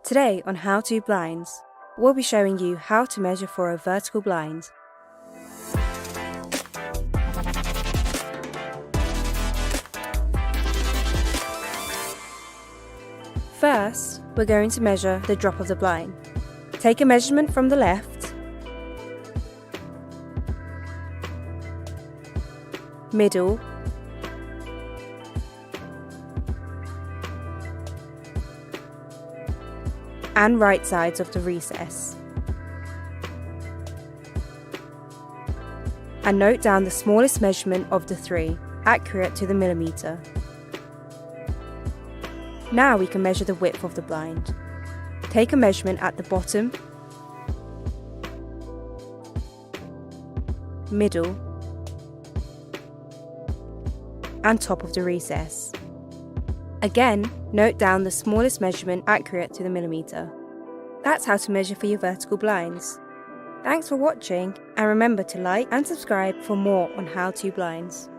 Today on How To Blinds, we'll be showing you how to measure for a vertical blind. First, we're going to measure the drop of the blind. Take a measurement from the left, middle, and right sides of the recess. And note down the smallest measurement of the three, accurate to the millimetre. Now we can measure the width of the blind. Take a measurement at the bottom, middle, and top of the recess. Again, note down the smallest measurement accurate to the millimetre. That's how to measure for your vertical blinds. Thanks for watching, and remember to like and subscribe for more on How To Blinds.